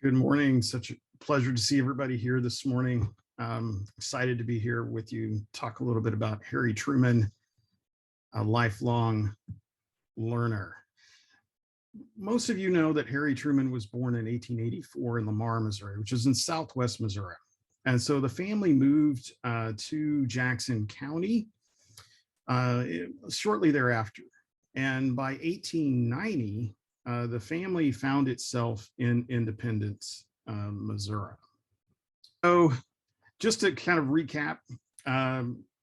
Good morning. Such a pleasure to see everybody here this morning. Excited to be here with you, talk a little bit about Harry Truman, a lifelong learner. Most of you know that Harry Truman was born in 1884 in Lamar, Missouri, which is in southwest Missouri. And so the family moved to Jackson County shortly thereafter. And by 1890, the family found itself in Independence, Missouri. So just to kind of recap,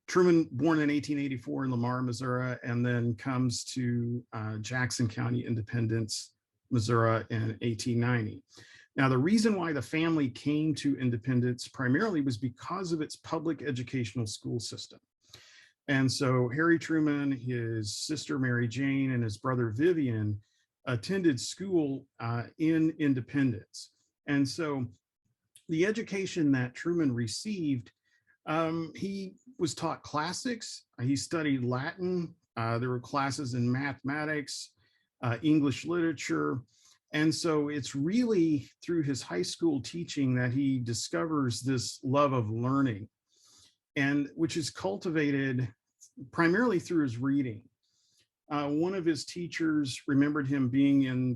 Truman born in 1884 in Lamar, Missouri, and then comes to Jackson County, Independence, Missouri in 1890. Now, the reason why the family came to Independence primarily was because of its public educational school system. And so Harry Truman, his sister Mary Jane, and his brother Vivian attended school in Independence. And so the education that Truman received, he was taught classics, he studied Latin, there were classes in mathematics, English literature. And so it's really through his high school teaching that he discovers this love of learning, and which is cultivated primarily through his reading. One of his teachers remembered him being in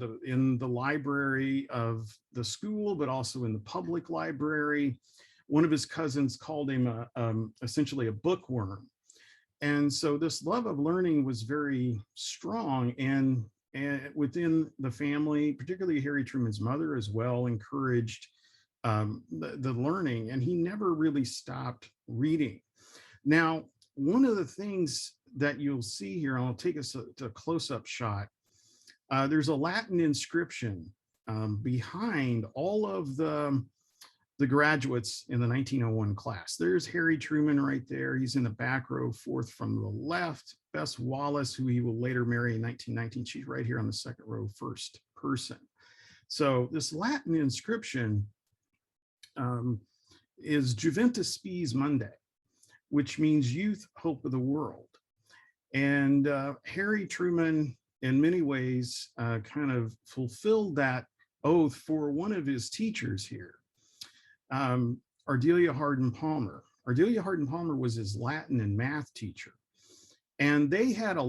the library of the school, but also in the public library. One of his cousins called him essentially a bookworm. And so this love of learning was very strong, and within the family, particularly Harry Truman's mother as well, encouraged the learning, and he never really stopped reading. Now, one of the things that you'll see here, and I'll take us to a close-up shot, there's a Latin inscription behind all of the graduates in the 1901 class. There's Harry Truman right there. He's in the back row, fourth from the left. Bess Wallace, who he will later marry in 1919, she's right here on the second row, first person. So this Latin inscription is Juventus Spes Mundi, which means youth, hope of the world. And Harry Truman, in many ways, kind of fulfilled that oath for one of his teachers here, Ardelia Hardin Palmer. Ardelia Hardin Palmer was his Latin and math teacher. And they had a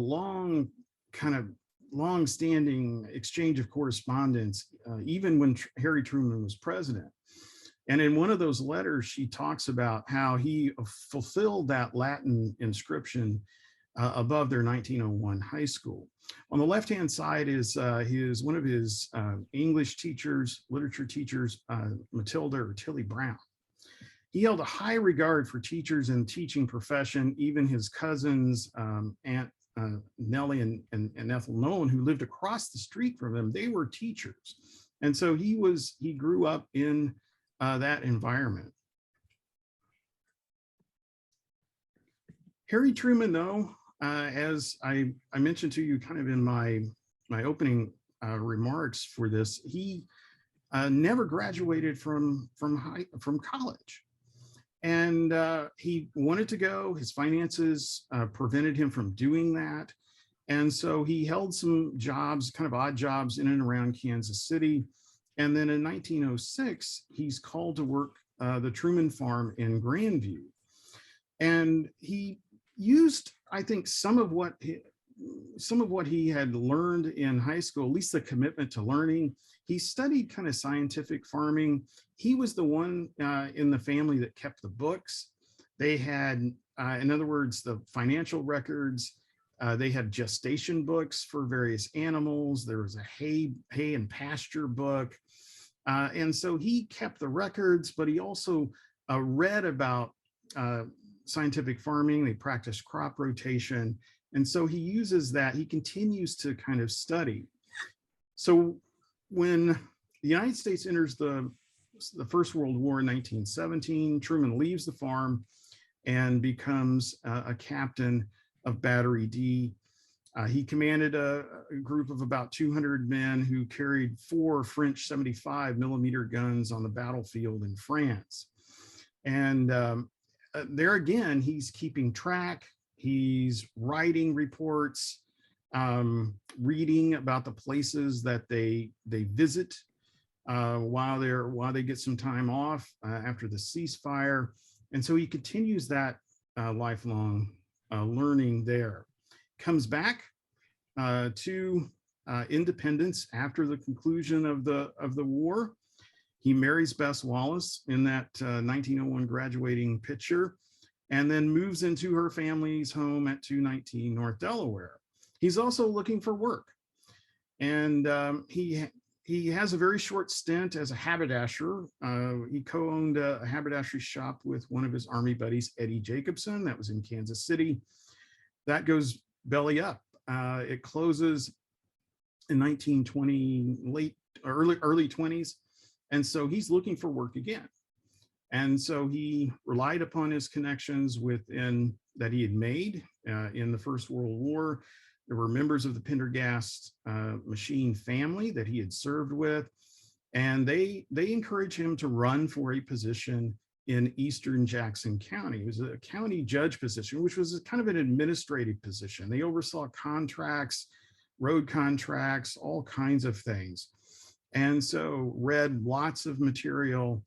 long-standing exchange of correspondence, even when Harry Truman was president. And in one of those letters, she talks about how he fulfilled that Latin inscription above their 1901 high school. On the left-hand side is one of his English teachers, literature teachers, Matilda or Tilly Brown. He held a high regard for teachers and teaching profession. Even his cousins, Aunt Nellie and Ethel Nolan, who lived across the street from him, they were teachers. And so he grew up in that environment. Harry Truman, though, as I mentioned to you kind of in my opening remarks for this, he never graduated from college. And he wanted to go. His finances prevented him from doing that. And so he held some jobs, kind of odd jobs in and around Kansas City. And then in 1906, he's called to work the Truman Farm in Grandview. And he used, I think, some of what he had learned in high school, at least the commitment to learning. He studied kind of scientific farming. He was the one in the family that kept the books. They had, in other words, the financial records. They had gestation books for various animals. There was a hay and pasture book. And so he kept the records, but he also read about scientific farming. They practiced crop rotation. And so he uses that. He continues to kind of study. So when the United States enters the First World War in 1917, Truman leaves the farm and becomes a captain of Battery D. He commanded a group of about 200 men who carried 4 French 75mm guns on the battlefield in France. And there again, he's keeping track. He's writing reports, reading about the places that they visit. while they get some time off after the ceasefire. And so he continues that lifelong learning there. Comes back to independence after the conclusion of the war. He marries Bess Wallace in that 1901 graduating picture, and then moves into her family's home at 219 North Delaware. He's also looking for work, and he has a very short stint as a haberdasher. He co-owned a haberdashery shop with one of his Army buddies, Eddie Jacobson. That was in Kansas City. That goes belly up. It closes in 1920, early 20s. And so he's looking for work again. And so he relied upon his connections that he had made in the First World War. There were members of the Pendergast machine family that he had served with, and they encouraged him to run for a position in Eastern Jackson County. It was a county judge position, which was kind of an administrative position. They oversaw contracts, road contracts, all kinds of things. And so read lots of material,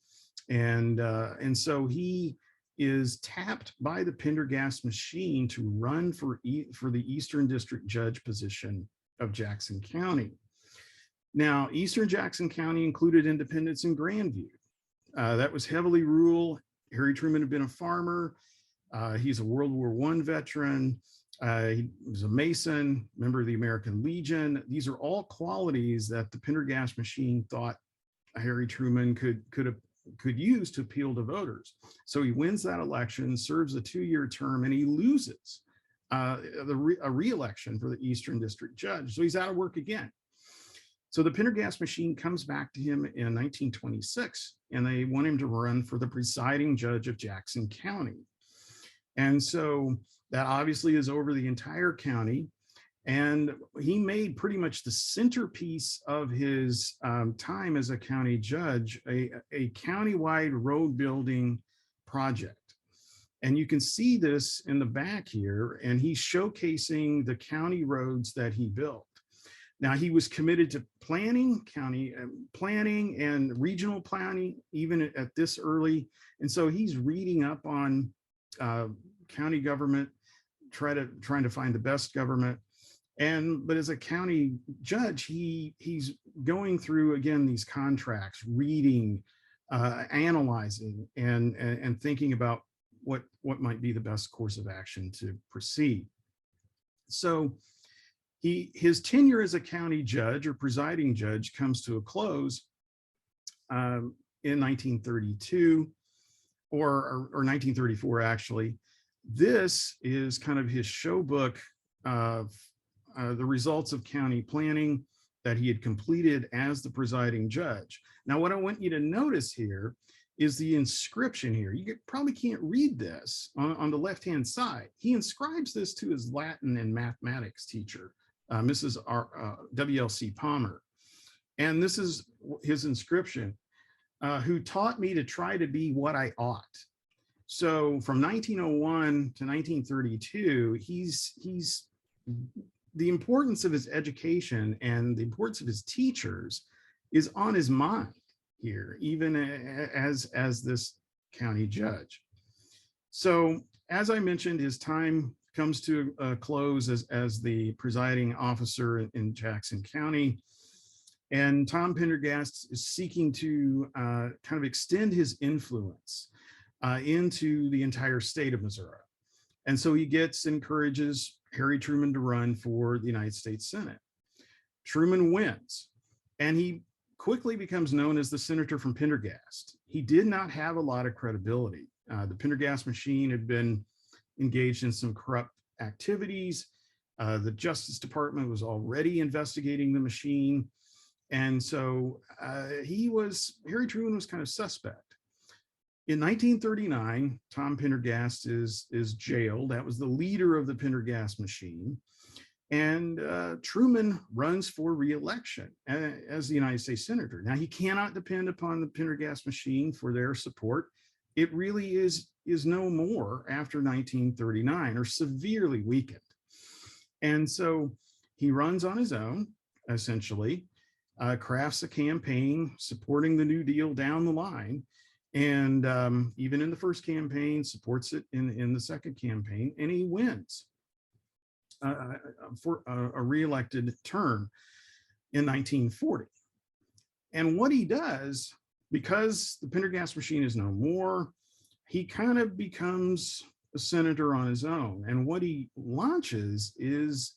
and so he is tapped by the Pendergast machine to run for the Eastern District Judge position of Jackson County. Now, Eastern Jackson County included Independence and Grandview. That was heavily rural. Harry Truman had been a farmer. He's a World War I veteran. He was a Mason, member of the American Legion. These are all qualities that the Pendergast machine thought Harry Truman could use to appeal to voters. So he wins that election, serves a 2-year term, and he loses a re-election for the Eastern District Judge. So he's out of work again. So the Pendergast machine comes back to him in 1926, and they want him to run for the presiding judge of Jackson County. And so that obviously is over the entire county. And he made pretty much the centerpiece of his time as a county judge, a countywide road building project. And you can see this in the back here, and he's showcasing the county roads that he built. Now, he was committed to county planning and regional planning, even at this early. And so he's reading up on county government, trying to find the best government. But as a county judge, he's going through, again, these contracts, reading, analyzing, and thinking about what might be the best course of action to proceed. So his tenure as a county judge or presiding judge comes to a close in 1932 or 1934, actually. This is kind of his show book of the results of county planning that he had completed as the presiding judge. Now, what I want you to notice here is the inscription here. You probably can't read this on the left-hand side. He inscribes this to his Latin and mathematics teacher, Mrs. W.L.C. Palmer. And this is his inscription, who taught me to try to be what I ought. So from 1901 to 1932, the importance of his education and the importance of his teachers is on his mind here, even as this county judge. So as I mentioned, his time comes to a close as the presiding officer in Jackson County. And Tom Pendergast is seeking to kind of extend his influence into the entire state of Missouri. And so he encourages Harry Truman to run for the United States Senate. Truman wins, and he quickly becomes known as the senator from Pendergast. He did not have a lot of credibility. The Pendergast machine had been engaged in some corrupt activities. The Justice Department was already investigating the machine. And so Harry Truman was kind of suspect. In 1939, Tom Pendergast is jailed. That was the leader of the Pendergast machine. And Truman runs for re-election as the United States Senator. Now, he cannot depend upon the Pendergast machine for their support. It really is no more after 1939, or severely weakened. And so he runs on his own, essentially. crafts a campaign supporting the New Deal down the line. And even in the first campaign, supports it in the second campaign, and he wins for a reelected term in 1940. And what he does, because the Pendergast machine is no more, he kind of becomes a senator on his own. And what he launches is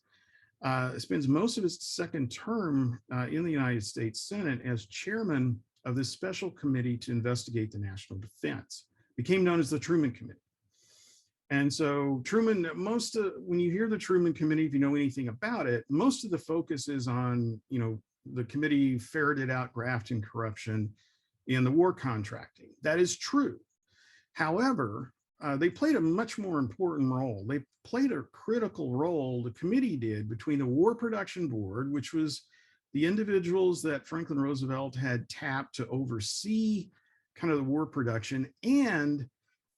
spends most of his second term in the United States Senate as chairman of this special committee to investigate the national defense. Became known as the Truman Committee. And so Truman, when you hear the Truman Committee, if you know anything about it, most of the focus is on, the committee ferreted out graft and corruption in the war contracting. That is true. However, they played a much more important role. They played a critical role, the committee did, between the War Production Board, which was the individuals that Franklin Roosevelt had tapped to oversee kind of the war production, and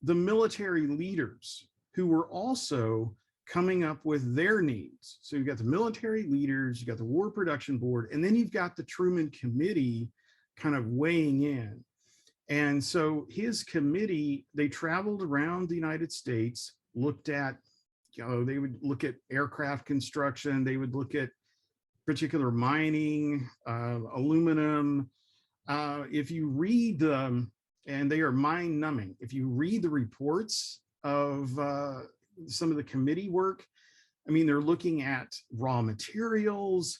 the military leaders who were also coming up with their needs. So you've got the military leaders, you've got the War Production Board, and then you've got the Truman Committee kind of weighing in. And so his committee, they traveled around the United States, looked at, they would look at aircraft construction, they would look at particular mining, aluminum. If you read, and they are mind numbing, if you read the reports of some of the committee work, I mean, they're looking at raw materials,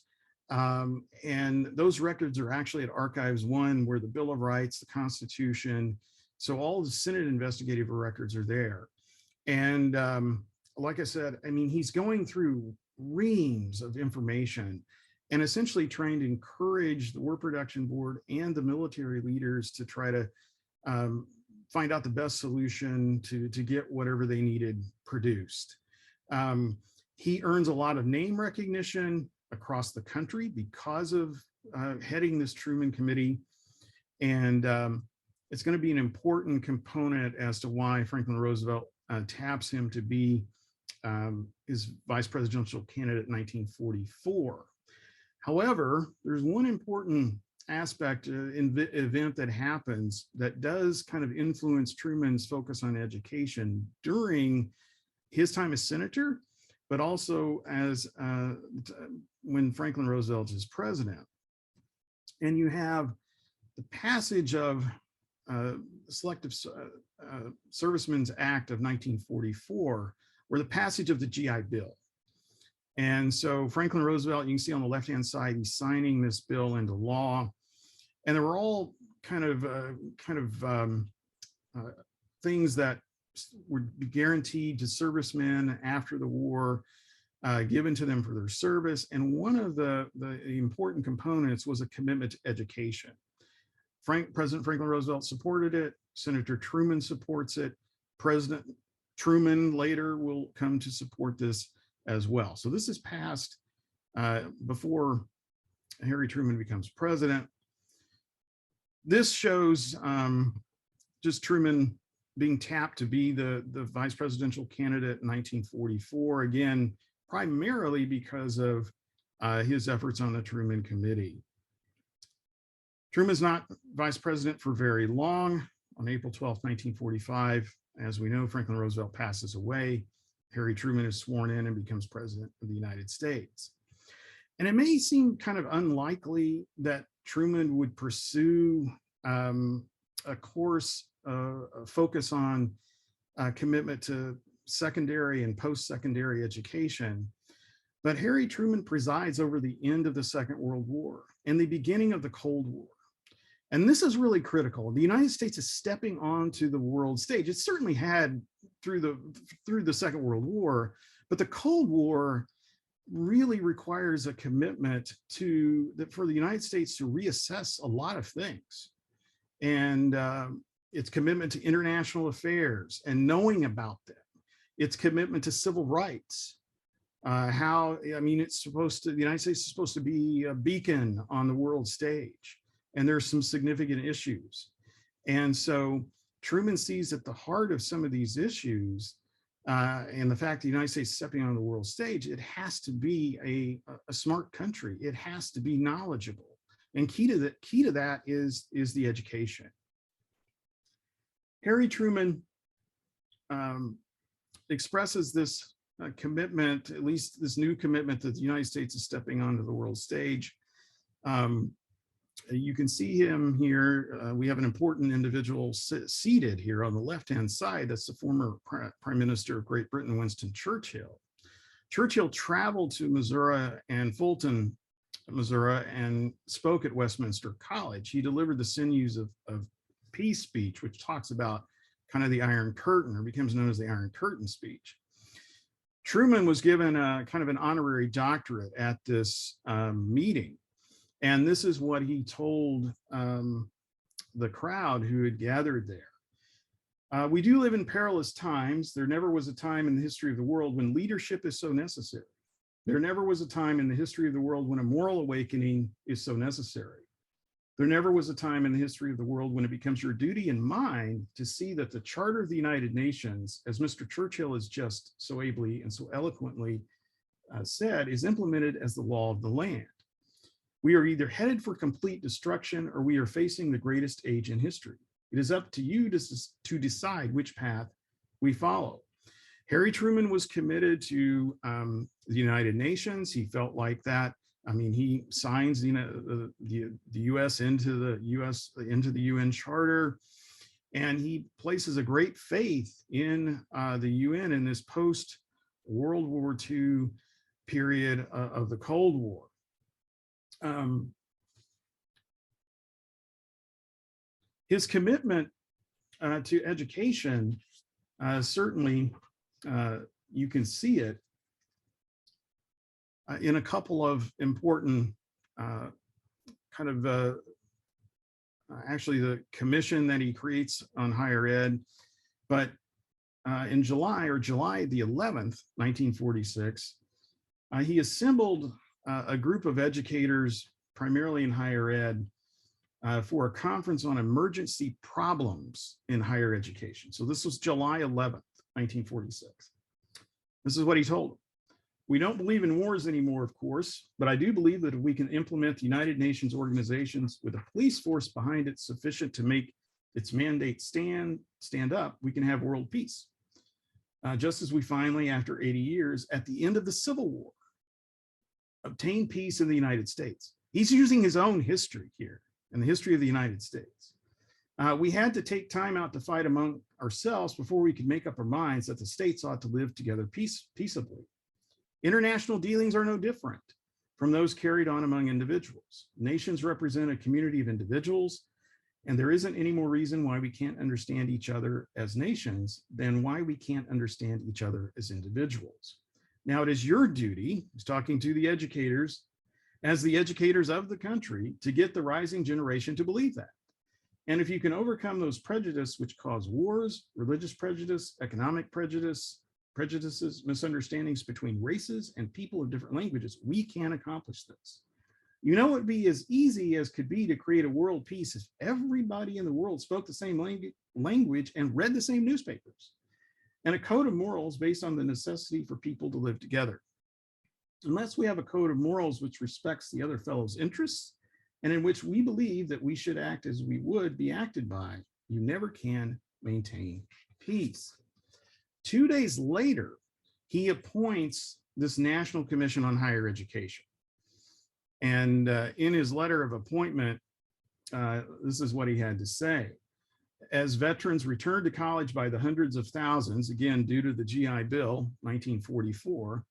and those records are actually at Archives 1, where the Bill of Rights, the Constitution, so all the Senate investigative records are there. And like I said, I mean, he's going through reams of information and essentially trying to encourage the War Production Board and the military leaders to try to find out the best solution to get whatever they needed produced. He earns a lot of name recognition across the country because of heading this Truman Committee. And it's going to be an important component as to why Franklin Roosevelt taps him to be his vice presidential candidate in 1944. However, there's one important aspect event that happens that does kind of influence Truman's focus on education during his time as senator, but also as when Franklin Roosevelt is president. And you have the passage of Selective Servicemen's Act of 1944, or the passage of the GI Bill. And so Franklin Roosevelt, you can see on the left-hand side, he's signing this bill into law. And there were all kind of things that would be guaranteed to servicemen after the war, given to them for their service. And one of the important components was a commitment to education. President Franklin Roosevelt supported it. Senator Truman supports it. President Truman later will come to support this as well. So this is passed before Harry Truman becomes president. This shows just Truman being tapped to be the vice presidential candidate in 1944, again, primarily because of his efforts on the Truman Committee. Truman's not vice president for very long. On April 12, 1945, as we know, Franklin Roosevelt passes away. Harry Truman is sworn in and becomes president of the United States. And it may seem kind of unlikely that Truman would pursue a course, a focus on commitment to secondary and post-secondary education. But Harry Truman presides over the end of the Second World War and the beginning of the Cold War. And this is really critical. The United States is stepping onto the world stage. It certainly had through the Second World War, but the Cold War really requires a commitment for the United States to reassess a lot of things. And its commitment to international affairs and knowing about them, its commitment to civil rights, the United States is supposed to be a beacon on the world stage. And there's some significant issues. And so Truman sees at the heart of some of these issues and the fact the United States is stepping on the world stage, it has to be a smart country. It has to be knowledgeable. And key to that is the education. Harry Truman expresses this commitment, at least this new commitment, that the United States is stepping onto the world stage. You can see him here. We have an important individual seated here on the left-hand side. That's the former Prime Minister of Great Britain, Winston Churchill. Churchill traveled to Missouri and Fulton, Missouri, and spoke at Westminster College. He delivered the Sinews of Peace speech, which talks about kind of the Iron Curtain, or becomes known as the Iron Curtain speech. Truman was given a kind of an honorary doctorate at this meeting. And this is what he told the crowd who had gathered there. We do live in perilous times. There never was a time in the history of the world when leadership is so necessary. There never was a time in the history of the world when a moral awakening is so necessary. There never was a time in the history of the world when it becomes your duty and mine to see that the Charter of the United Nations, as Mr. Churchill has just so ably and so eloquently said, is implemented as the law of the land. We are either headed for complete destruction or we are facing the greatest age in history. It is up to you to decide which path we follow. Harry Truman was committed to the United Nations. He felt like that. I mean, he signs the U.S. into the UN Charter, and he places a great faith in the UN in this post-World War II period of the Cold War. His commitment to education, certainly you can see it in a couple of important actually the commission that he creates on higher ed. But in July the 11th, 1946, he assembled a group of educators, primarily in higher ed, for a conference on emergency problems in higher education. So this was July 11th, 1946. This is what he told them. We don't believe in wars anymore, of course, but I do believe that if we can implement the United Nations organizations with a police force behind it sufficient to make its mandate stand up, we can have world peace. Just as we finally, after 80 years, at the end of the Civil War, obtained peace in the United States. He's using his own history here and the history of the United States. We had to take time out to fight among ourselves before we could make up our minds that the states ought to live together peaceably. International dealings are no different from those carried on among individuals. Nations represent a community of individuals, and there isn't any more reason why we can't understand each other as nations than why we can't understand each other as individuals. Now, it is your duty, he's talking to the educators, as the educators of the country, to get the rising generation to believe that. And if you can overcome those prejudices which cause wars, religious prejudice, economic prejudices, misunderstandings between races and people of different languages, we can accomplish this. You know, it would be as easy as could be to create a world peace if everybody in the world spoke the same language and read the same newspapers, and a code of morals based on the necessity for people to live together. Unless we have a code of morals which respects the other fellow's interests and in which we believe that we should act as we would be acted by, you never can maintain peace. 2 days later, he appoints this National Commission on Higher Education. And in his letter of appointment, this is what he had to say. As veterans returned to college by the hundreds of thousands, again, due to the GI Bill, 1944,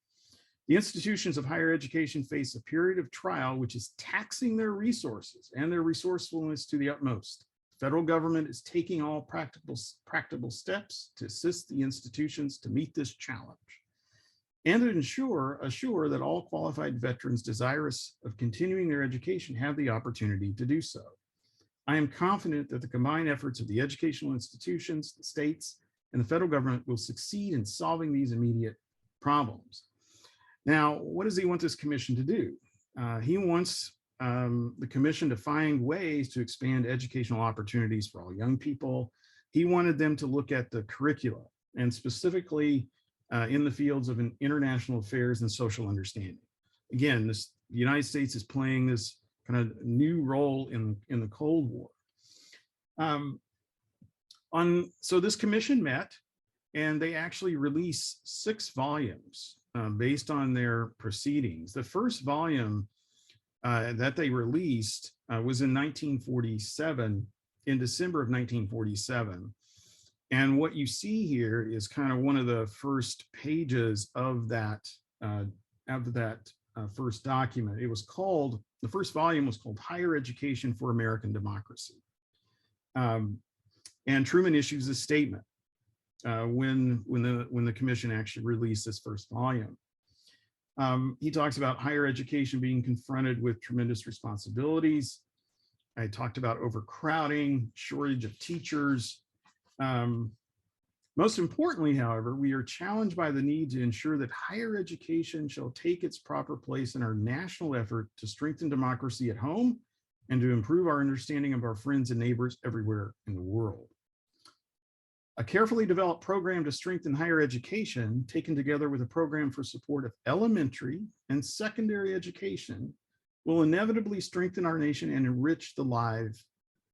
the institutions of higher education face a period of trial which is taxing their resources and their resourcefulness to the utmost. The federal government is taking all practical steps to assist the institutions to meet this challenge and to assure that all qualified veterans desirous of continuing their education have the opportunity to do so. I am confident that the combined efforts of the educational institutions, the states, and the federal government will succeed in solving these immediate problems. Now, what does he want this commission to do? He wants the commission to find ways to expand educational opportunities for all young people. He wanted them to look at the curricula, and specifically in the fields of international affairs and social understanding. Again, the United States is playing this kind of new role in the Cold War. So this commission met, and they actually released 6 volumes based on their proceedings. The first volume that they released was in 1947, in December of 1947. And what you see here is kind of one of the first pages of that first document. It was called, the first volume was called Higher Education for American Democracy. And Truman issues a statement when the commission actually released this first volume. He talks about higher education being confronted with tremendous responsibilities. I talked about overcrowding, shortage of teachers. Most importantly, however, we are challenged by the need to ensure that higher education shall take its proper place in our national effort to strengthen democracy at home and to improve our understanding of our friends and neighbors everywhere in the world. A carefully developed program to strengthen higher education, taken together with a program for support of elementary and secondary education, will inevitably strengthen our nation and enrich the lives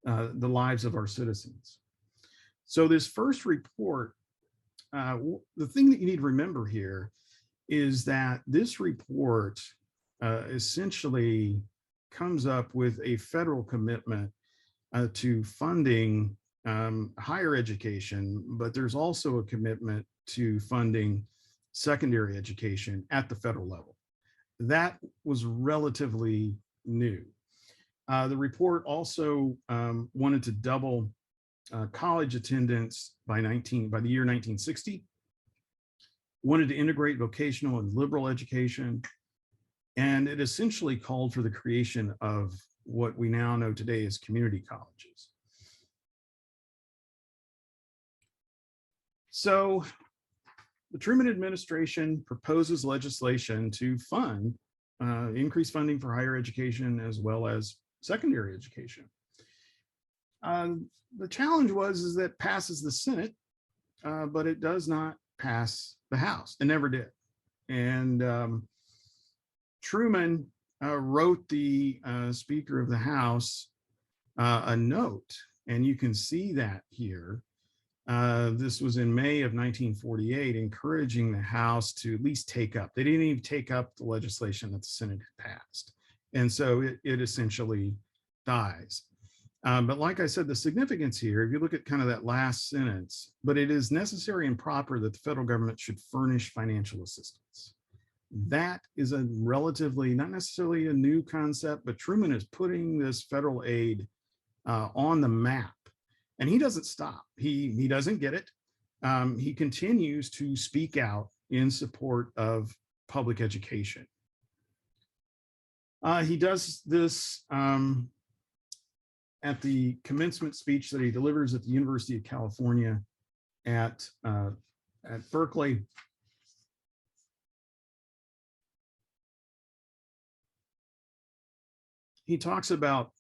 of our citizens. So this first report, the thing that you need to remember here is that this report essentially comes up with a federal commitment to funding higher education, but there's also a commitment to funding secondary education at the federal level. That was relatively new. The report also wanted to double college attendance by the year 1960, wanted to integrate vocational and liberal education, and it essentially called for the creation of what we now know today as community colleges. So the Truman administration proposes legislation to fund increased funding for higher education as well as secondary education. The challenge is that it passes the Senate, but it does not pass the House. It never did. And Truman wrote the Speaker of the House a note, and you can see that here. This was in May of 1948, encouraging the House to at least take up. They didn't even take up the legislation that the Senate had passed. And so it essentially dies. But like I said, the significance here, if you look at kind of that last sentence, but it is necessary and proper that the federal government should furnish financial assistance. That is a relatively, not necessarily a new concept, but Truman is putting this federal aid on the map. And he doesn't stop. He doesn't get it. He continues to speak out in support of public education. He does this at the commencement speech that he delivers at the University of California at Berkeley. He talks about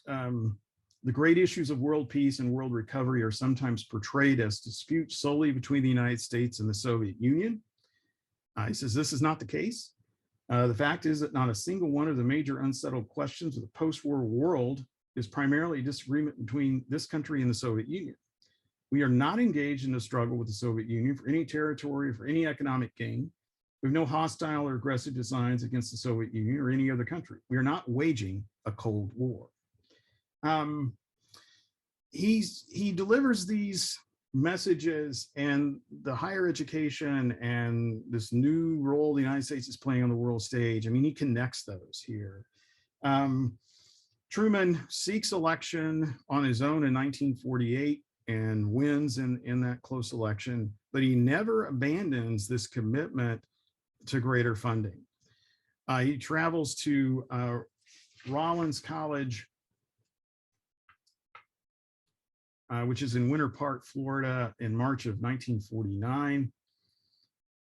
the great issues of world peace and world recovery are sometimes portrayed as disputes solely between the United States and the Soviet Union. He says this is not the case. The fact is that not a single one of the major unsettled questions of the post-war world is primarily a disagreement between this country and the Soviet Union. We are not engaged in a struggle with the Soviet Union for any territory or for any economic gain. We have no hostile or aggressive designs against the Soviet Union or any other country. We are not waging a Cold War. He delivers these messages and the higher education and this new role the United States is playing on the world stage. I mean, he connects those here. Truman seeks election on his own in 1948 and wins in that close election, but he never abandons this commitment to greater funding. He travels to Rollins College, which is in Winter Park, Florida, in March of 1949.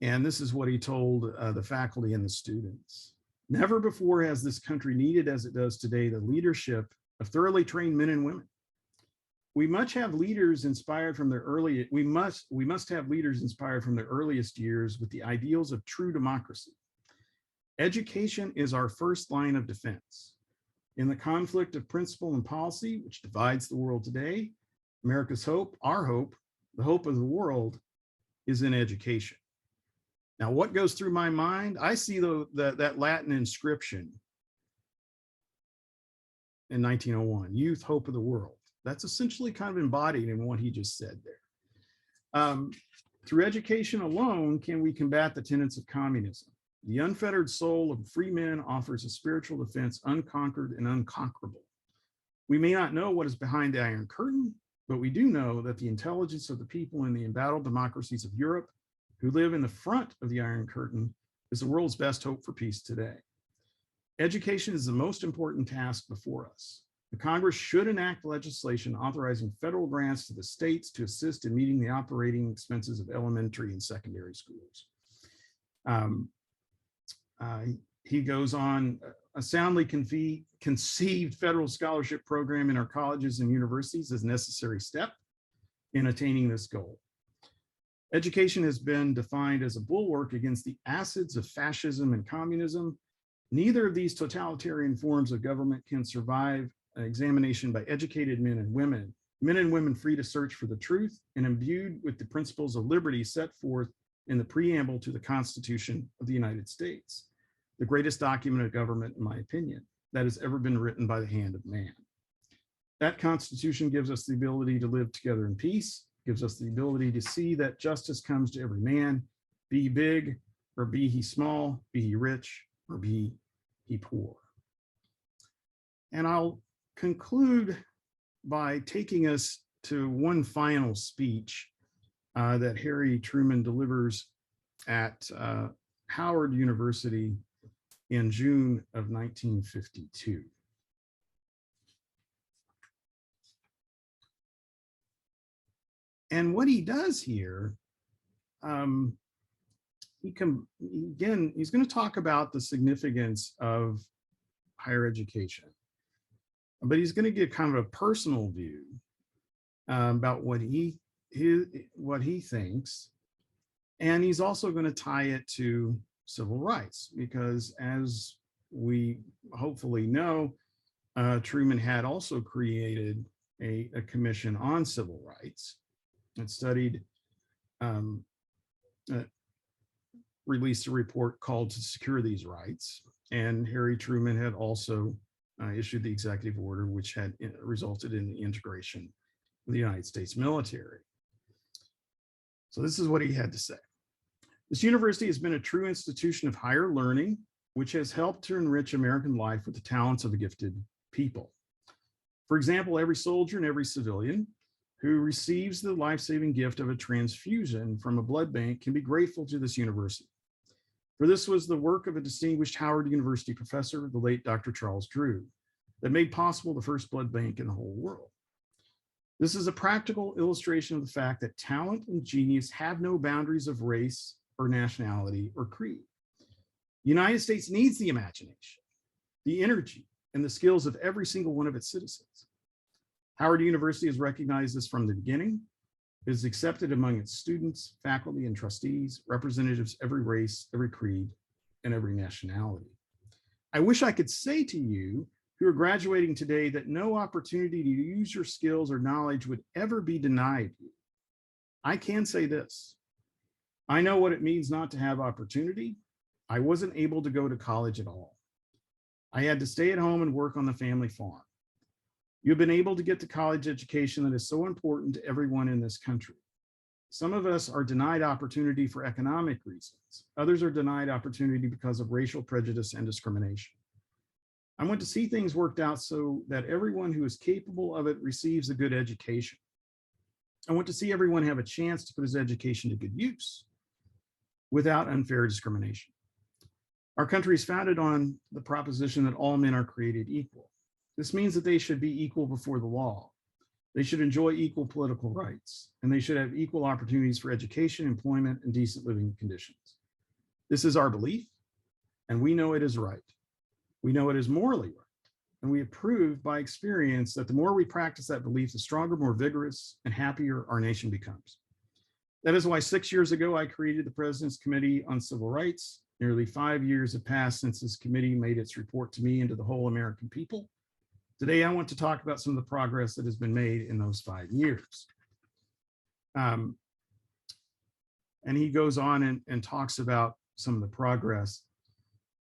And this is what he told the faculty and the students. Never before has this country needed as it does today the leadership of thoroughly trained men and women. We must have leaders inspired from their we must have leaders inspired from their earliest years with the ideals of true democracy. Education is our first line of defense. In the conflict of principle and policy, which divides the world today, America's hope, our hope, the hope of the world, is in education. Now, what goes through my mind? I see that Latin inscription in 1901, youth, hope of the world. That's essentially kind of embodied in what he just said there. Through education alone can we combat the tenets of communism. The unfettered soul of free men offers a spiritual defense unconquered and unconquerable. We may not know what is behind the Iron Curtain, but we do know that the intelligence of the people in the embattled democracies of Europe who live in the front of the Iron Curtain is the world's best hope for peace today. Education is the most important task before us. The Congress should enact legislation authorizing federal grants to the states to assist in meeting the operating expenses of elementary and secondary schools. He goes on, a soundly conceived federal scholarship program in our colleges and universities is a necessary step in attaining this goal. Education has been defined as a bulwark against the acids of fascism and communism. Neither of these totalitarian forms of government can survive an examination by educated men and women free to search for the truth and imbued with the principles of liberty set forth in the preamble to the Constitution of the United States, the greatest document of government, in my opinion, that has ever been written by the hand of man. That Constitution gives us the ability to live together in peace, gives us the ability to see that justice comes to every man, be he big or be he small, be he rich or be he poor. And I'll conclude by taking us to one final speech that Harry Truman delivers at Howard University in June of 1952. And what he does here, he's going to talk about the significance of higher education, but he's going to give kind of a personal view about what he thinks, and he's also going to tie it to civil rights, because as we hopefully know, Truman had also created a commission on civil rights and studied, released a report called To Secure These Rights. And Harry Truman had also issued the executive order, which had resulted in the integration of the United States military. So this is what he had to say. This university has been a true institution of higher learning, which has helped to enrich American life with the talents of a gifted people. For example, every soldier and every civilian who receives the life-saving gift of a transfusion from a blood bank can be grateful to this university. For this was the work of a distinguished Howard University professor, the late Dr. Charles Drew, that made possible the first blood bank in the whole world. This is a practical illustration of the fact that talent and genius have no boundaries of race or nationality or creed. The United States needs the imagination, the energy, and the skills of every single one of its citizens. Howard University has recognized this from the beginning. It is accepted among its students, faculty, and trustees, representatives of every race, every creed, and every nationality. I wish I could say to you who are graduating today that no opportunity to use your skills or knowledge would ever be denied you. I can say this. I know what it means not to have opportunity. I wasn't able to go to college at all. I had to stay at home and work on the family farm. You've been able to get the college education that is so important to everyone in this country. Some of us are denied opportunity for economic reasons. Others are denied opportunity because of racial prejudice and discrimination. I want to see things worked out so that everyone who is capable of it receives a good education. I want to see everyone have a chance to put his education to good use without unfair discrimination. Our country is founded on the proposition that all men are created equal. This means that they should be equal before the law. They should enjoy equal political rights, and they should have equal opportunities for education, employment, and decent living conditions. This is our belief, and we know it is right. We know it is morally right, and we have proved by experience that the more we practice that belief, the stronger, more vigorous, and happier our nation becomes. That is why 6 years ago, I created the President's Committee on Civil Rights. Nearly 5 years have passed since this committee made its report to me and to the whole American people. Today, I want to talk about some of the progress that has been made in those 5 years. And he goes on and talks about some of the progress.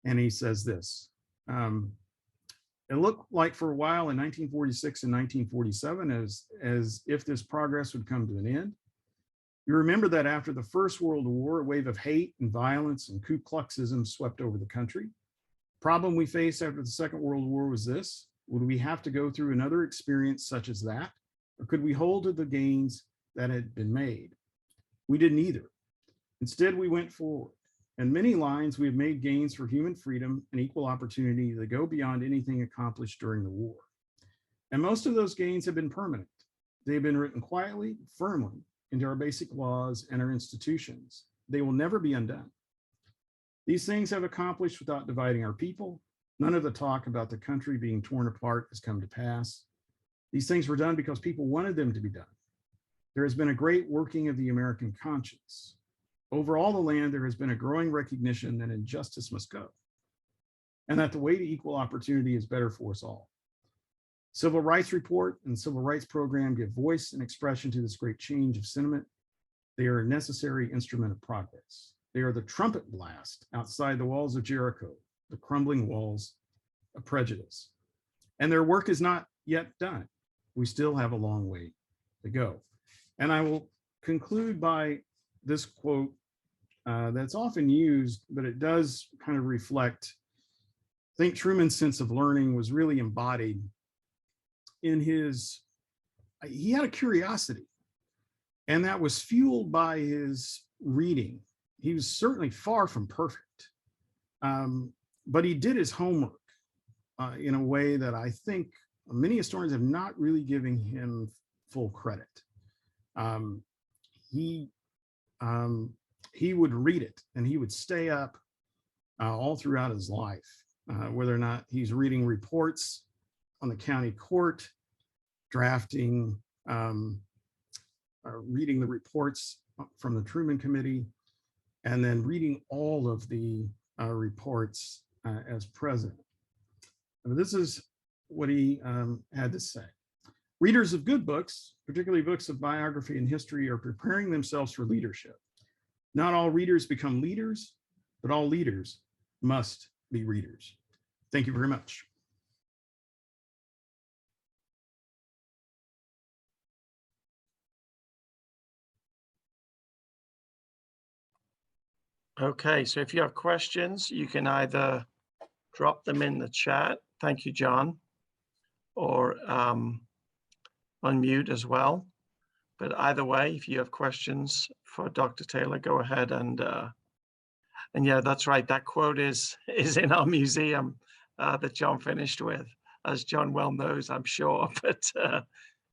And he says this, it looked like for a while in 1946 and 1947 as if this progress would come to an end. You remember that after the First World War, a wave of hate and violence and Ku Kluxism swept over the country. The problem we faced after the Second World War was this: would we have to go through another experience such as that? Or could we hold to the gains that had been made? We did neither. Instead, we went forward. In many lines, we have made gains for human freedom and equal opportunity that go beyond anything accomplished during the war. And most of those gains have been permanent. They've been written quietly, firmly into our basic laws and our institutions. They will never be undone. These things have accomplished without dividing our people. None of the talk about the country being torn apart has come to pass. These things were done because people wanted them to be done. There has been a great working of the American conscience. Over all the land, there has been a growing recognition that injustice must go, and that the way to equal opportunity is better for us all. Civil Rights Report and Civil Rights Program give voice and expression to this great change of sentiment. They are a necessary instrument of progress. They are the trumpet blast outside the walls of Jericho, the crumbling walls of prejudice. And their work is not yet done. We still have a long way to go. And I will conclude by this quote that's often used, but it does kind of reflect, I think Truman's sense of learning was really embodied in he had a curiosity, and that was fueled by his reading. He was certainly far from perfect, but he did his homework in a way that I think many historians have not really given him full credit. He would read it, and he would stay up all throughout his life, whether or not he's reading reports on the county court, drafting, reading the reports from the Truman Committee, and then reading all of the reports as president. This is what he had to say. Readers of good books, particularly books of biography and history, are preparing themselves for leadership. Not all readers become leaders, but all leaders must be readers. Thank you very much. Okay, so if you have questions, you can either drop them in the chat. Thank you, John. Or unmute as well. But either way, if you have questions for Dr. Taylor, go ahead and yeah, that's right. That quote is in our museum that John finished with, as John well knows, I'm sure. But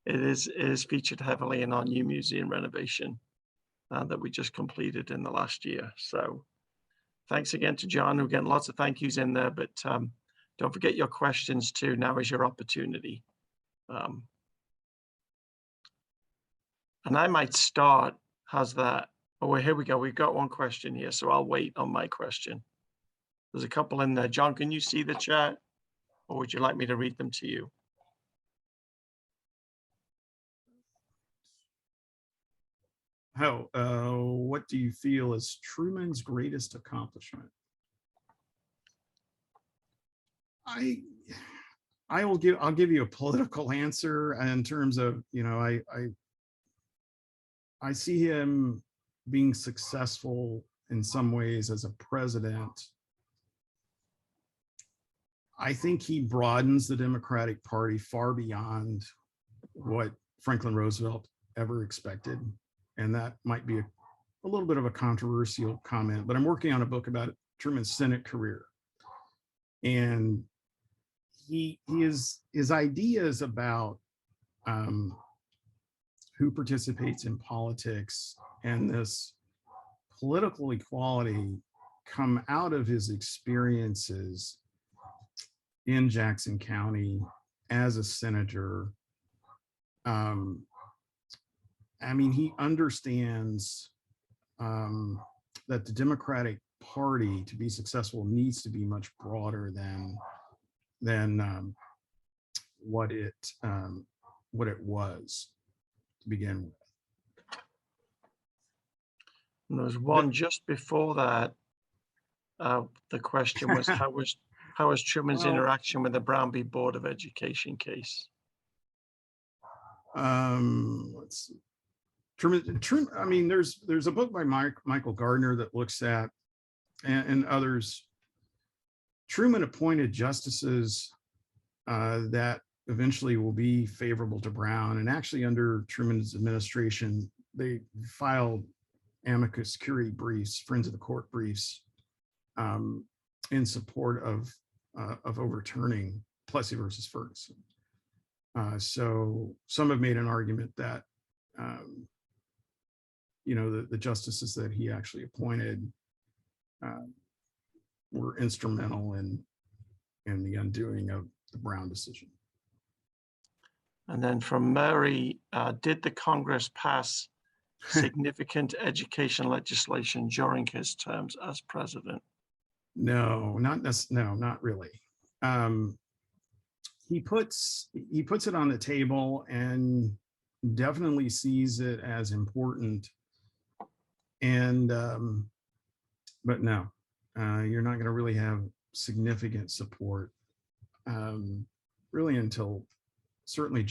it is featured heavily in our new museum renovation that we just completed in the last year. So thanks again to John. We're getting lots of thank yous in there, but don't forget your questions too. Now is your opportunity. And I might start. How's that? Oh, well, here we go. We've got one question here, so I'll wait on my question. There's a couple in there. John, can you see the chat? Or would you like me to read them to you? What do you feel is Truman's greatest accomplishment? I'll give you a political answer in terms of, I see him being successful in some ways as a president. I think he broadens the Democratic Party far beyond what Franklin Roosevelt ever expected. And that might be a little bit of a controversial comment, but I'm working on a book about Truman's Senate career. And his ideas about who participates in politics and this political equality come out of his experiences in Jackson County as a senator. He understands that the Democratic Party, to be successful, needs to be much broader than what it was to begin with. And there was one just before that. The question was, how was Truman's Well, interaction with the Brown v. Board of Education case? Let's see. Truman, I mean, there's a book by Michael Gardner that looks at, and others. Truman appointed justices that eventually will be favorable to Brown. And actually, under Truman's administration, they filed amicus curiae briefs, friends of the court briefs, in support of overturning Plessy versus Ferguson. So some have made an argument that the justices that he actually appointed were instrumental in the undoing of the Brown decision. And then from Murray, did the Congress pass significant education legislation during his terms as president? No, not really. He puts it on the table and definitely sees it as important. And but no, you're not going to really have significant support really until certainly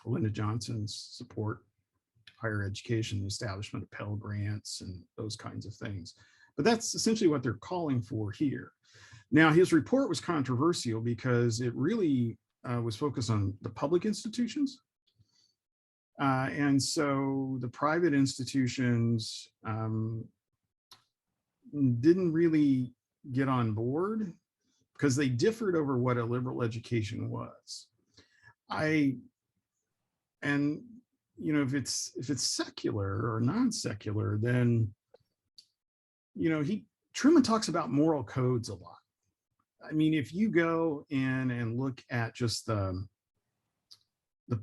Lyndon Johnson's support, higher education, the establishment of Pell Grants and those kinds of things. But that's essentially what they're calling for here. Now, his report was controversial because it really was focused on the public institutions. And so the private institutions didn't really get on board because they differed over what a liberal education was. If it's secular or non-secular, then Truman talks about moral codes a lot. I mean, if you go in and look at just the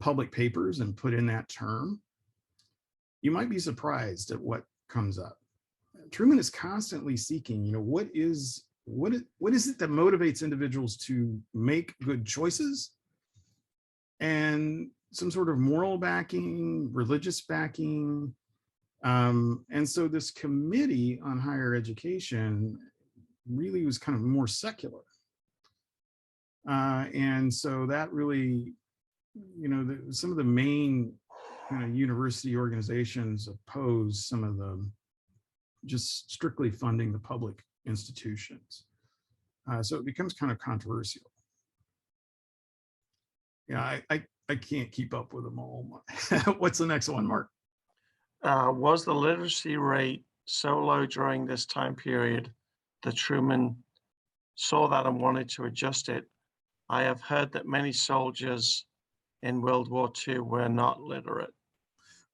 public papers and put in that term, you might be surprised at what comes up. Truman is constantly seeking, what is it that motivates individuals to make good choices, and some sort of moral backing, religious backing. And so this committee on higher education really was kind of more secular. And so that really, some of the main kind of university organizations oppose some of the just strictly funding the public institutions. So it becomes kind of controversial. Yeah, I can't keep up with them all. What's the next one, Mark? Was the literacy rate so low during this time period that Truman saw that and wanted to adjust it? I have heard that many soldiers in World War II were not literate.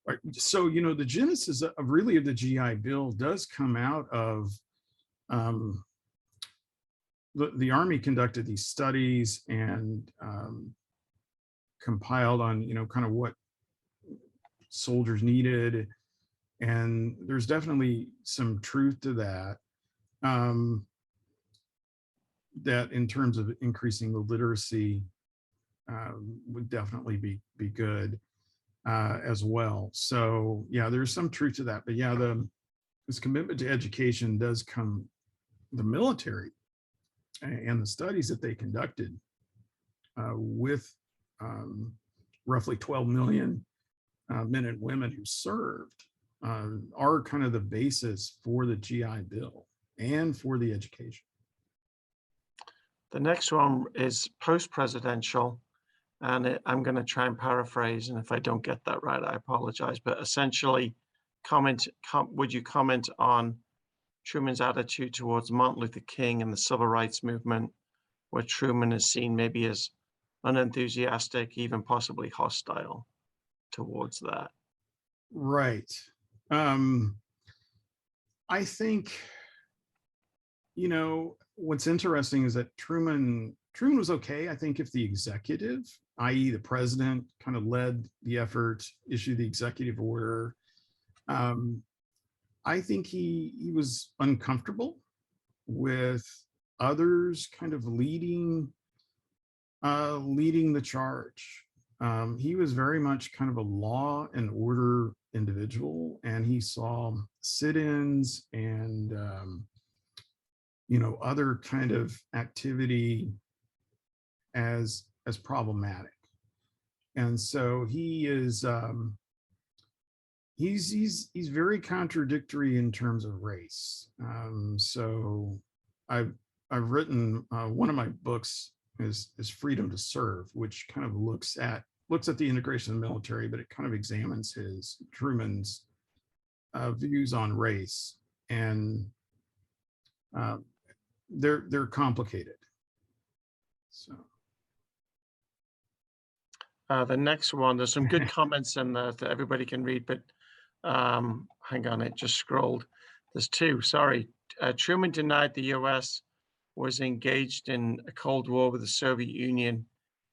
Right. So, the genesis of the GI Bill does come out of the Army conducted these studies and compiled on, kind of what soldiers needed. And there's definitely some truth to that, that in terms of increasing the literacy would definitely be good as well. So yeah, there's some truth to that. But yeah, this commitment to education does come, the military and the studies that they conducted with roughly 12 million men and women who served are kind of the basis for the GI Bill and for the education. The next one is post-presidential, and I'm going to try and paraphrase, and if I don't get that right, I apologize. But essentially, would you comment on Truman's attitude towards Martin Luther King and the civil rights movement, where Truman is seen maybe as unenthusiastic, even possibly hostile towards that? Right. I think, what's interesting is that Truman was okay. I think if the executive, i.e. the president, kind of led the effort, issued the executive order, I think he was uncomfortable with others kind of leading Leading the charge. He was very much kind of a law and order individual, and he saw sit-ins and other kind of activity as problematic. And so he's very contradictory in terms of race. So I've I've written one of my books is Freedom to Serve, which kind of looks at the integration of the military, but it kind of examines Truman's views on race, and uh, they're complicated. So The next one, there's some good comments in there that everybody can read, but hang on, it just scrolled. There's two, sorry. Truman denied the US was engaged in a Cold War with the Soviet Union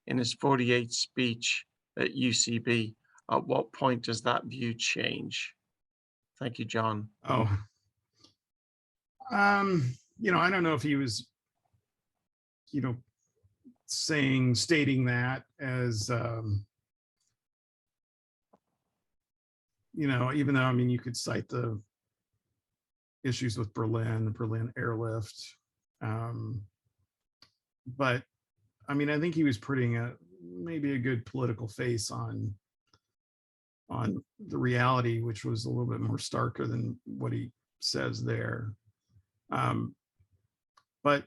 in his 48 speech at UCB. At what point does that view change? Thank you, John. oh, I don't know if he was, stating that as, even though, I mean, you could cite the issues with the Berlin airlift. But I mean, I think he was putting maybe a good political face on the reality, which was a little bit more starker than what he says there. But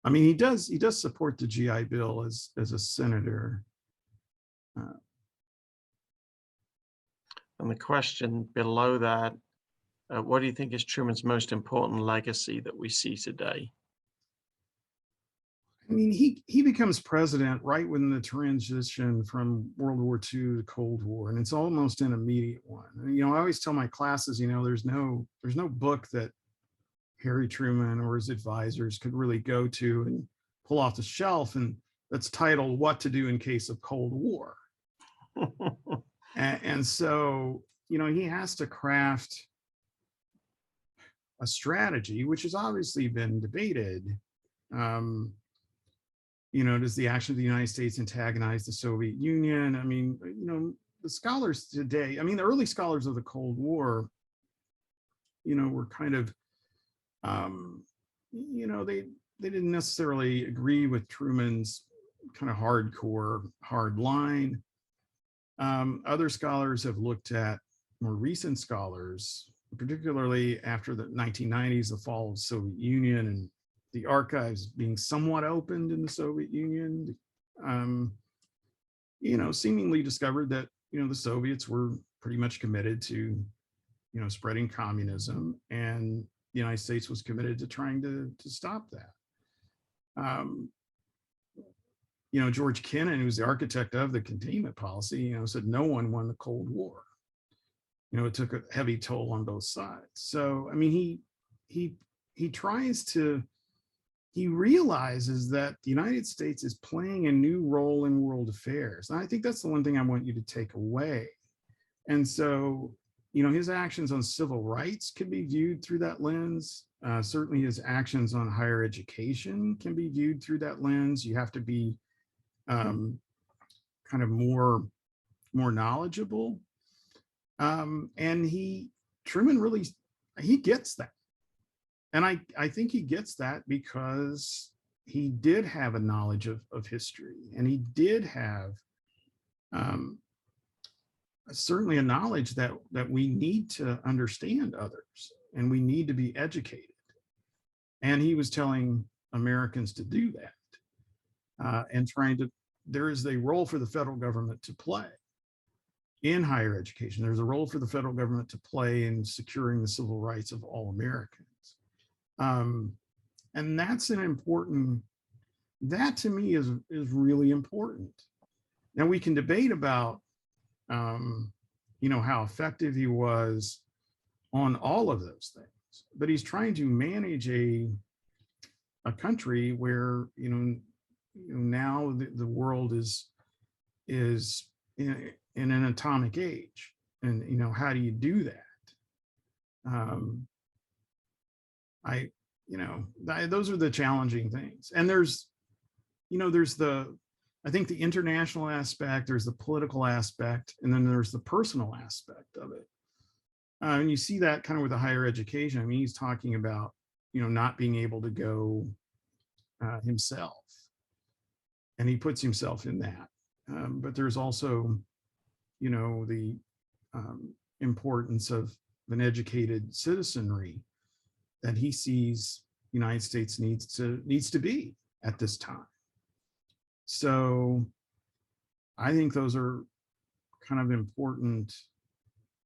I mean, he does support the GI Bill as a senator. And the question below that, what do you think is Truman's most important legacy that we see today? I mean, he becomes president right when the transition from World War II to Cold War, and it's almost an immediate one. And, I always tell my classes, there's no book that Harry Truman or his advisors could really go to and pull off the shelf and that's titled "What to Do in Case of Cold War." and so, he has to craft a strategy, which has obviously been debated. Does the action of the United States antagonize the Soviet Union? I mean, the scholars today, I mean, the early scholars of the Cold War, were kind of, they didn't necessarily agree with Truman's kind of hard line. Other scholars have looked at more recent scholars, particularly after the 1990s, the fall of the Soviet Union and the archives being somewhat opened in the Soviet Union, seemingly discovered that, the Soviets were pretty much committed to, spreading communism, and the United States was committed to trying to stop that. George Kennan, who's the architect of the containment policy, said no one won the Cold War. It took a heavy toll on both sides. So, I mean, he realizes that the United States is playing a new role in world affairs. And I think that's the one thing I want you to take away. And so, his actions on civil rights can be viewed through that lens. Certainly his actions on higher education can be viewed through that lens. You have to be kind of more knowledgeable. And Truman really, he gets that. And I think he gets that because he did have a knowledge of history, and he did have certainly a knowledge that we need to understand others and we need to be educated. And he was telling Americans to do that, and there is a role for the federal government to play in higher education. There's a role for the federal government to play in securing the civil rights of all Americans. And that's that to me is really important. Now we can debate about, how effective he was on all of those things, but he's trying to manage a country where, now the world is in an atomic age. And, how do you do that? Those are the challenging things. And there's there's I think the international aspect, there's the political aspect, and then there's the personal aspect of it. And you see that kind of with the higher education. I mean, he's talking about, not being able to go himself, and he puts himself in that. But there's also, the importance of an educated citizenry that he sees the United States needs to be at this time. So I think those are kind of important.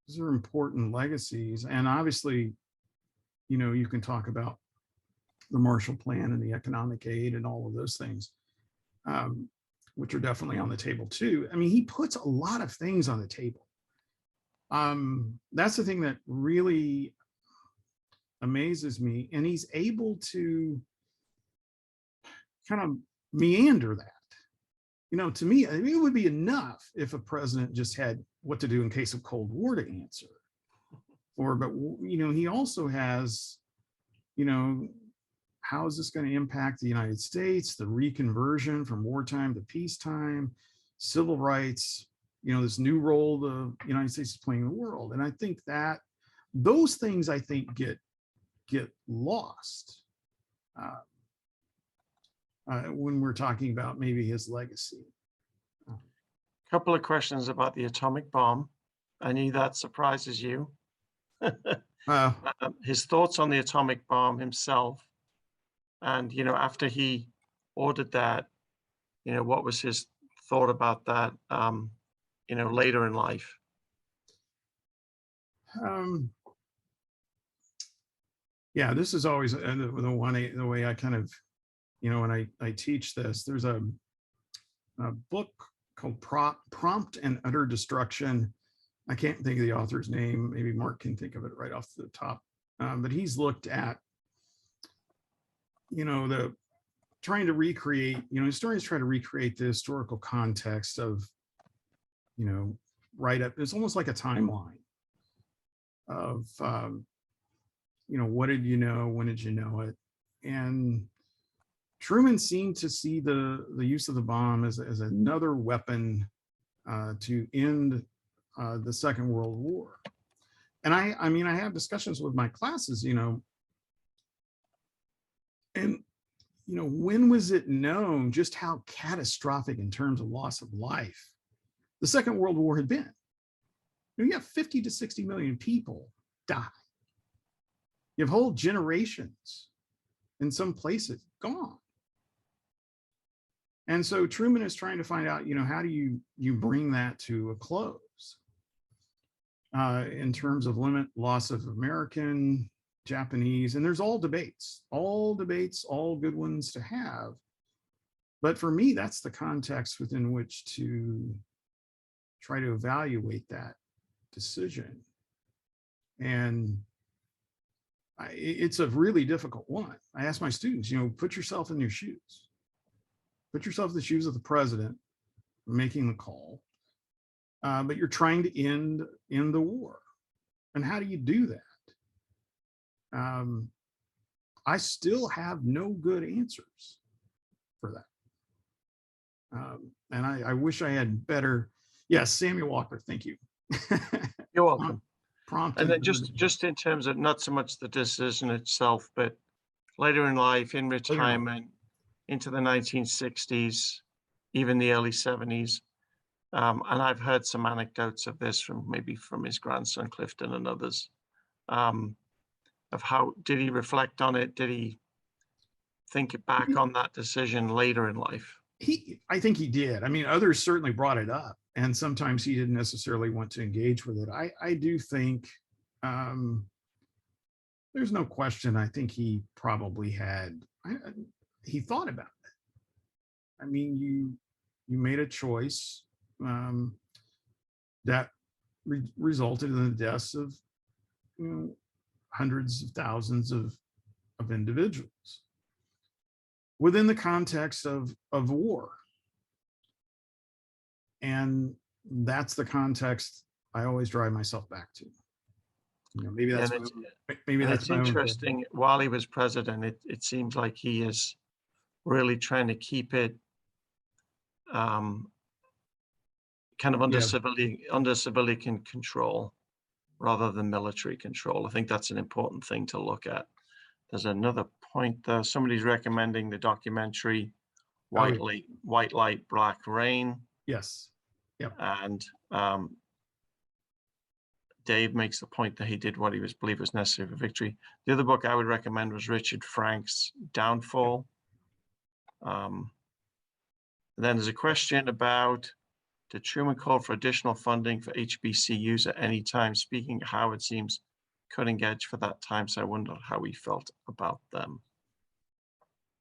Those are important legacies. And obviously, you can talk about the Marshall Plan and the economic aid and all of those things, which are definitely on the table too. I mean, he puts a lot of things on the table. That's the thing that really amazes me. And he's able to kind of meander that. To me, I mean, it would be enough if a president just had what to do in case of Cold War to answer. But he also has, how is this going to impact the United States, the reconversion from wartime to peacetime, civil rights, this new role the United States is playing in the world. And I think that those things, I think, get lost when we're talking about maybe his legacy. Couple of questions about the atomic bomb. I knew that surprises you. His thoughts on the atomic bomb himself, and after he ordered that, what was his thought about that, later in life? Yeah, this is always the way I kind of, when I teach this. There's a book called Prompt and Utter Destruction. I can't think of the author's name. Maybe Mark can think of it right off the top. But he's looked at, the trying to recreate, historians try to recreate the historical context of, right up. It's almost like a timeline of, what did you know? When did you know it? And Truman seemed to see the use of the bomb as another weapon to end the Second World War. And I mean, I have discussions with my classes, and when was it known just how catastrophic in terms of loss of life the Second World War had been? You have 50 to 60 million people die. You have whole generations in some places gone. And so Truman is trying to find out, how do you bring that to a close in terms of limit loss of American, Japanese, and there's all debates, all good ones to have. But for me, that's the context within which to try to evaluate that decision. And it's a really difficult one. I ask my students, put yourself in your shoes. Put yourself in the shoes of the president making the call, but you're trying to end the war. And how do you do that? I still have no good answers for that. And I wish I had better. Yes, Samuel Walker, thank you. You're welcome. Prompt. And then just in terms of not so much the decision itself, but later in life, in retirement, into the 1960s, even the early 70s. And I've heard some anecdotes of this from his grandson, Clifton, and others, of how did he reflect on it? Did he think back on that decision later in life? I think he did. I mean, others certainly brought it up, and sometimes he didn't necessarily want to engage with it. I do think there's no question. I think he probably had, he thought about it. I mean, you made a choice that resulted in the deaths of hundreds of thousands of individuals within the context of war. And that's the context I always drive myself back to. Maybe that's it's interesting. While he was president, it seems like he is really trying to keep it kind of under Yeah. civilian control rather than military control. I think that's an important thing to look at. There's another point there. Somebody's recommending the documentary Oh, yeah. White Light, Black Rain. Yes. Yep. And Dave makes the point that he did what he believed was necessary for victory. The other book I would recommend was Richard Frank's Downfall. And then there's a question about, did Truman call for additional funding for HBCUs at any time? Speaking of how it seems cutting edge for that time, so I wonder how he felt about them.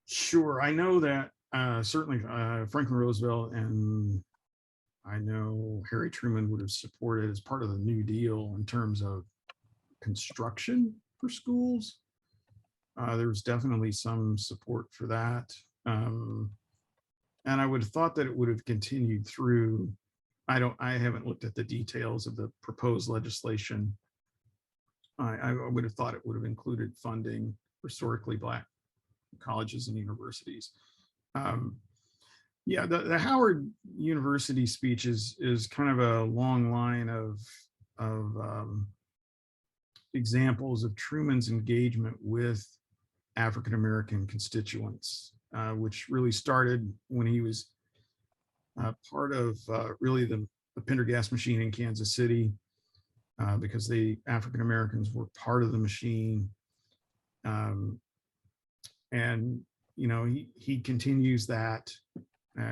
Sure. I know that certainly Franklin Roosevelt and I know Harry Truman would have supported as part of the New Deal in terms of construction for schools. There was definitely some support for that. And I would have thought that it would have continued through. I haven't looked at the details of the proposed legislation. I would have thought it would have included funding for historically Black colleges and universities. Yeah, the Howard University speech is kind of a long line of examples of Truman's engagement with African American constituents, which really started when he was part of really the Pendergast machine in Kansas City, because the African Americans were part of the machine. And you know, he continues that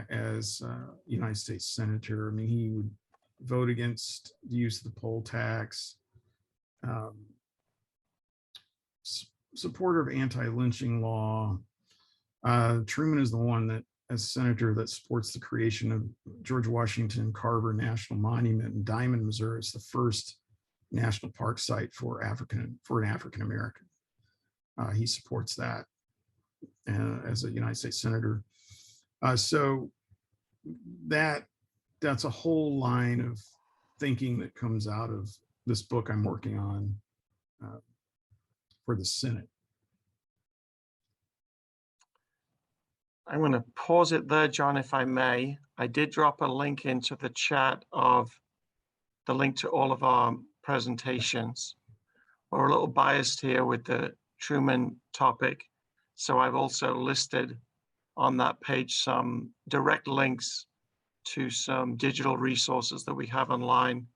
as United States Senator. I mean, he would vote against the use of the poll tax, supporter of anti-lynching law. Truman is the one that, as senator, that supports the creation of George Washington Carver National Monument in Diamond, Missouri. It's the first national park site for an African American. He supports that as a United States Senator. So that's a whole line of thinking that comes out of this book I'm working on for the Senate. I'm going to pause it there, John, if I may. I did drop a link into the chat of the link to all of our presentations. We're a little biased here with the Truman topic, so I've also listed on that page some direct links to some digital resources that we have online,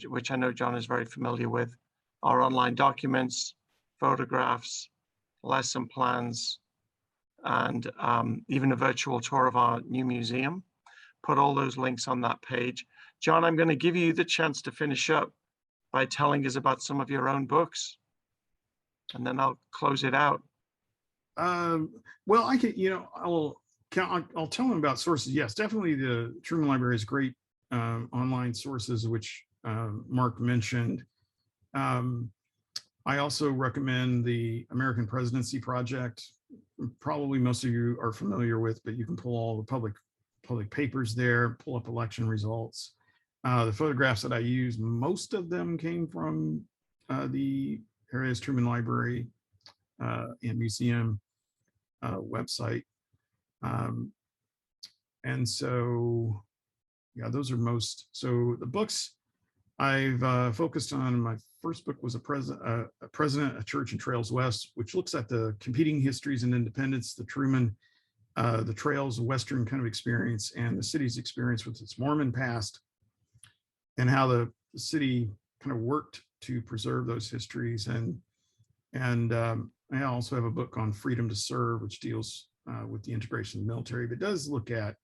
which I know John is very familiar with. Our online documents, photographs, lesson plans, and even a virtual tour of our new museum. Put all those links on that page. John, I'm going to give you the chance to finish up by telling us about some of your own books, and then I'll close it out. Well, I can, you know, I'll tell them about sources. Yes, definitely the Truman Library is great online sources, which Mark mentioned. I also recommend the American Presidency Project. Probably most of you are familiar with, but you can pull all the public papers there, pull up election results. The photographs that I use, most of them came from the Harry S. Truman Library and Museum website. And so, yeah, those are most. So the books I've focused on, my first book was a President, A Church and Trails West, which looks at the competing histories and independence, the Truman, the Trails Western kind of experience, and the city's experience with its Mormon past, and how the city kind of worked to preserve those histories. And I also have a book on Freedom to Serve, which deals with the integration of the military, but does look at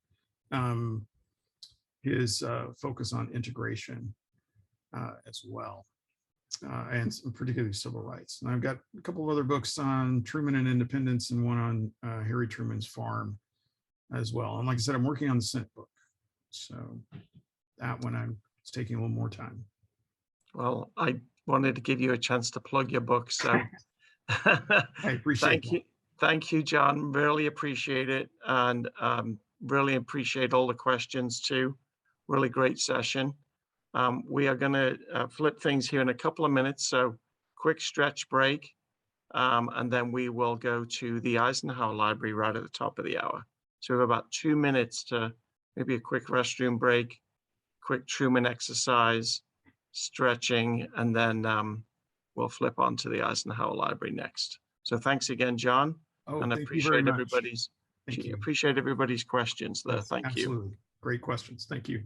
his focus on integration as well, and particularly civil rights. And I've got a couple of other books on Truman and independence, and one on Harry Truman's farm as well. And like I said, I'm working on the Senate book, so that one it's taking a little more time. Well, I wanted to give you a chance to plug your book, so I appreciate it. Thank you, John. Really appreciate it, and really appreciate all the questions too. Really great session. We are going to flip things here in a couple of minutes, so quick stretch break, and then we will go to the Eisenhower Library right at the top of the hour. So we have about 2 minutes to maybe a quick restroom break, quick Truman exercise, stretching, and then we'll flip on to the Eisenhower Library next. So thanks again, John, Oh, and thank you very much. appreciate Thank you. everybody's questions there. Yes, Thank you. absolutely. Great questions. Thank you.